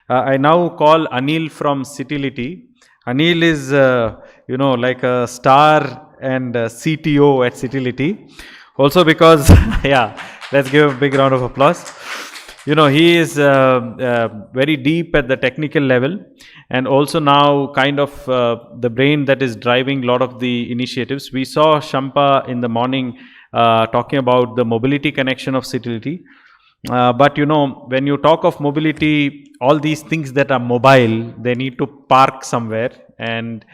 I now call Aneel from Citylity. Aneel is, like a star and CTO at Citylity. Also because, yeah, let's give a big round of applause. He is very deep at the technical level, and also now kind of the brain that is driving a lot of the initiatives. We saw Shampa in the morning talking about the mobility connection of Citylity. But when you talk of mobility, all these things that are mobile, they need to park somewhere. And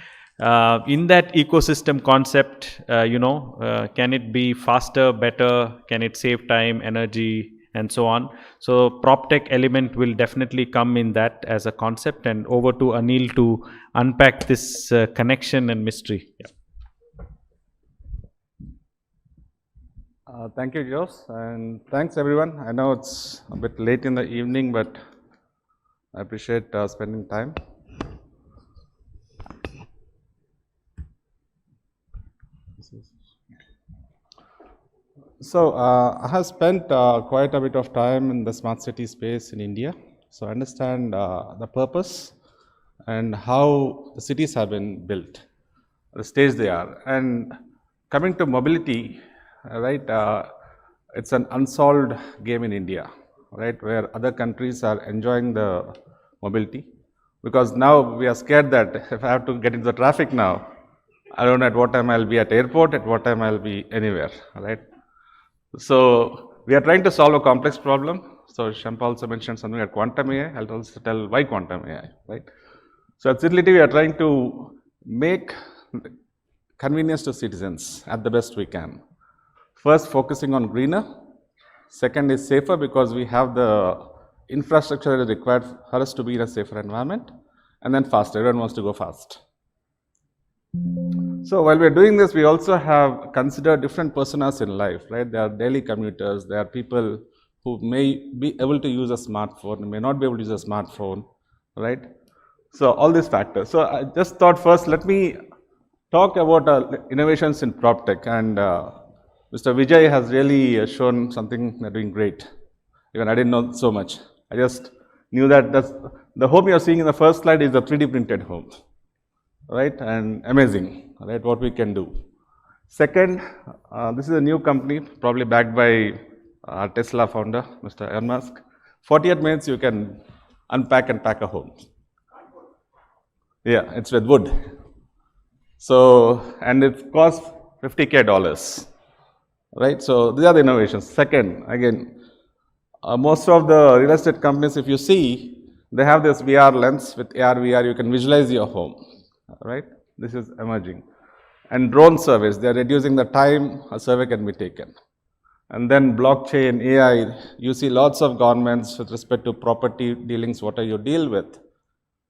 in that ecosystem concept, can it be faster, better? Can it save time, energy, and so on? So prop tech element will definitely come in that as a concept. And over to Aneel to unpack this connection and mystery. Yeah. Thank you, Jos, and thanks everyone. I know it's a bit late in the evening, but I appreciate spending time. So, I have spent quite a bit of time in the smart city space in India. So, I understand the purpose and how the cities have been built, the stage they are. And coming to mobility, right, it's an unsolved game in India, right, where other countries are enjoying the mobility. Because now we are scared that if I have to get into the traffic now, I don't know at what time I'll be at airport, at what time I'll be anywhere, right? So we are trying to solve a complex problem. So Shampa also mentioned something at quantum AI. I'll also tell why quantum AI, right? So at Citylity, we are trying to make convenience to citizens at the best we can. First, focusing on greener. Second is safer because we have the infrastructure that is required for us to be in a safer environment. And then faster. Everyone wants to go fast. So while we are doing this, we also have considered different personas in life, right? There are daily commuters, there are people who may be able to use a smartphone, may not be able to use a smartphone, right? So all these factors. So I just thought first, let me talk about innovations in PropTech, and Mr. Vijay has really shown something they're doing great. Even I didn't know so much. I just knew that the home you're seeing in the first slide is a 3D printed home. Right, and amazing, right, what we can do. Second, this is a new company, probably backed by Tesla founder, Mr. Elon Musk. 48 minutes you can unpack and pack a home. Yeah, it's with wood. So, and it costs $50K, right? So these are the innovations. Second, again, most of the real estate companies, if you see, they have this VR lens with AR, VR, you can visualize your home. Right, this is emerging. And drone surveys, they are reducing the time a survey can be taken. And then blockchain, AI, you see lots of governments with respect to property dealings, whatever you deal with,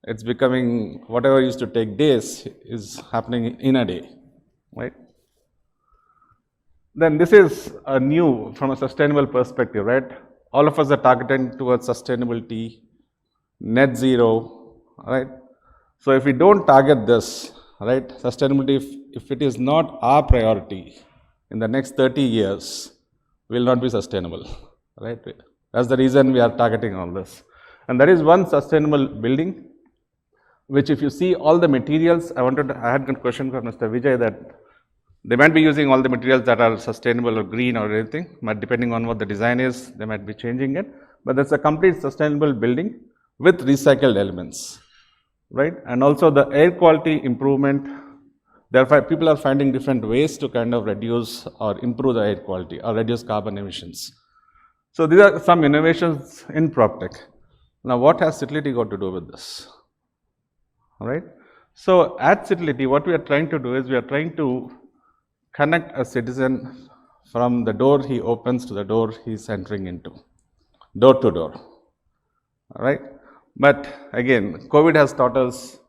it's becoming whatever used to take days is happening in a day, right? Then this is a new from a sustainable perspective, right? All of us are targeting towards sustainability, net zero, right? So if we don't target this, right, sustainability, if it is not our priority in the next 30 years, will not be sustainable, right? That's the reason we are targeting all this. And there is one sustainable building, which if you see all the materials, I had a question for Mr. Vijay that they might be using all the materials that are sustainable or green or anything, but depending on what the design is, they might be changing it. But that's a complete sustainable building with recycled elements. Right, and also the air quality improvement. Therefore, people are finding different ways to kind of reduce or improve the air quality or reduce carbon emissions. So these are some innovations in PropTech. Now, what has Citylity got to do with this? All right. So at Citylity, what we are trying to do is we are trying to connect a citizen from the door he opens to the door he's entering into, door to door. All right. But again, COVID has taught us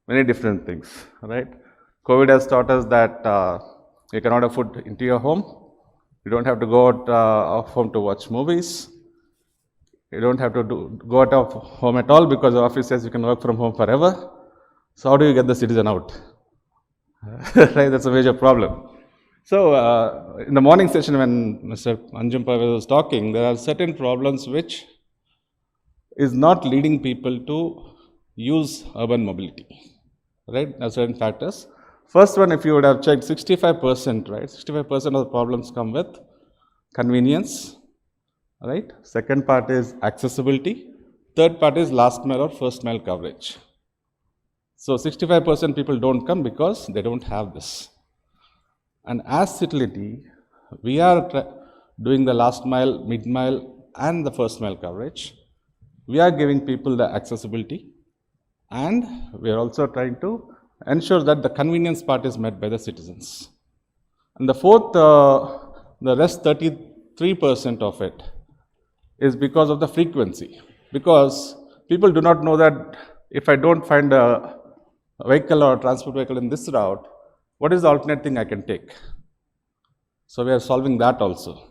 many different things, right? COVID has taught us that you can order food into your home. You don't have to go out of home to watch movies. You don't have to go out of home at all because the office says you can work from home forever. So how do you get the citizen out? Right, that's a major problem. So in the morning session when Mr. Anjum was talking, there are certain problems which is not leading people to use urban mobility, right? There are certain factors. First one, if you would have checked, 65%, right? 65% of the problems come with convenience, right? Second part is accessibility. Third part is last mile or first mile coverage. So 65% people don't come because they don't have this. And as Citylity, we are doing the last mile, mid mile, and the first mile coverage. We are giving people the accessibility, and we are also trying to ensure that the convenience part is met by the citizens. And the fourth, the rest 33% of it is because of the frequency. Because people do not know that if I don't find a vehicle or transport vehicle in this route, what is the alternate thing I can take? So we are solving that also.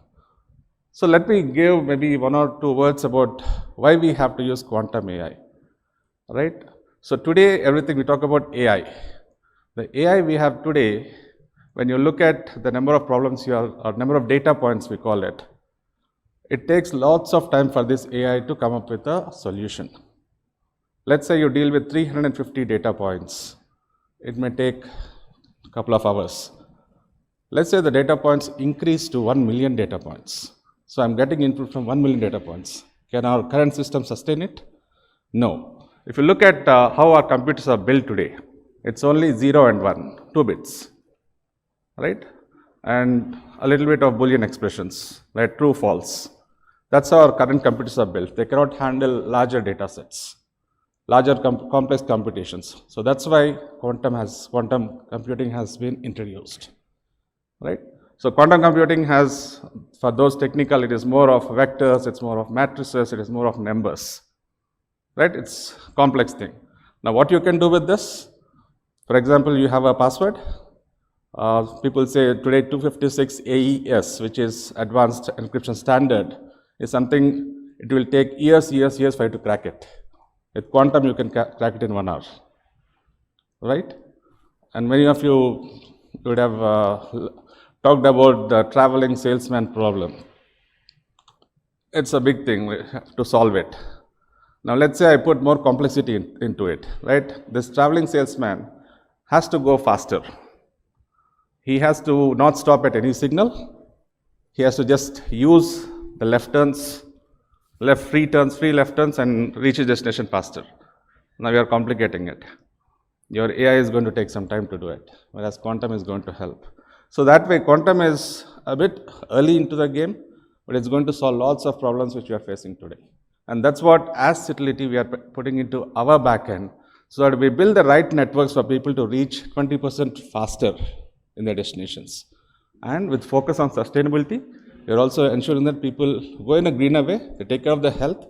So let me give maybe 1 or 2 words about why we have to use quantum AI, right? So today, everything we talk about AI. The AI we have today, when you look at the number of problems you have, or number of data points we call it, it takes lots of time for this AI to come up with a solution. Let's say you deal with 350 data points. It may take a couple of hours. Let's say the data points increase to 1 million data points. So I'm getting input from 1 million data points. Can our current system sustain it? No. If you look at how our computers are built today, it's only 0 and 1, 2 bits, right? And a little bit of Boolean expressions, like true, false. That's how our current computers are built. They cannot handle larger data sets, larger complex computations. So that's why quantum computing has been introduced, right? So quantum computing has, for those technical, it is more of vectors, it's more of matrices, it is more of numbers, right? It's complex thing. Now what you can do with this, for example, you have a password. People say today 256 AES, which is Advanced Encryption Standard, is something it will take years for you to crack it. With quantum, you can crack it in 1 hour, right? And many of you would have talked about the traveling salesman problem. It's a big thing to solve it. Now let's say I put more complexity into it, right? This traveling salesman has to go faster. He has to not stop at any signal. He has to just use the left turns, free left turns, and reach his destination faster. Now we are complicating it. Your AI is going to take some time to do it, whereas quantum is going to help. So that way, quantum is a bit early into the game, but it's going to solve lots of problems which we are facing today. And that's what, as Citylity, we are putting into our backend, so that we build the right networks for people to reach 20% faster in their destinations. And with focus on sustainability, we are also ensuring that people go in a greener way, they take care of their health,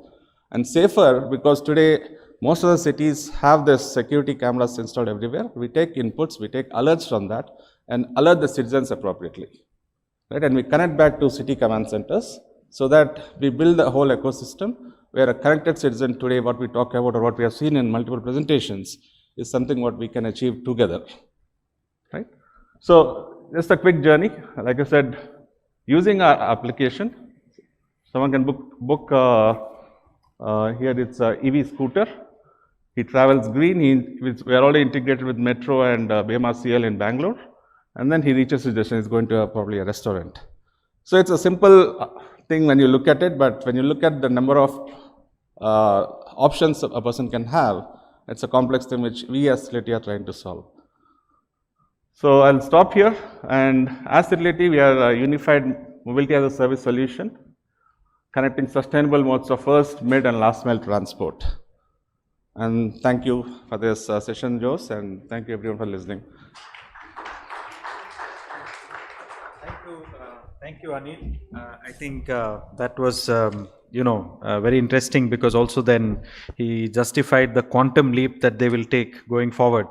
and safer, because today most of the cities have this security cameras installed everywhere. We take inputs, we take alerts from that, and alert the citizens appropriately, right? And we connect back to city command centers, so that we build the whole ecosystem where a connected citizen today, what we talk about or what we have seen in multiple presentations, is something what we can achieve together, right? So just a quick journey. Like I said, using our application, someone can book here it's a EV scooter. He travels green. We are already integrated with Metro and BMRCL in Bangalore, and then he reaches his destination. He's going to probably a restaurant. So it's a simple thing when you look at it, but when you look at the number of options a person can have, it's a complex thing which we as Citylity are trying to solve. So I'll stop here, and as Citylity, we are a unified mobility as a service solution, connecting sustainable modes of first, mid, and last mile transport. And thank you for this session, Jose, and thank you everyone for listening. Thank you, Aneel. I think that was, very interesting, because also then he justified the quantum leap that they will take going forward.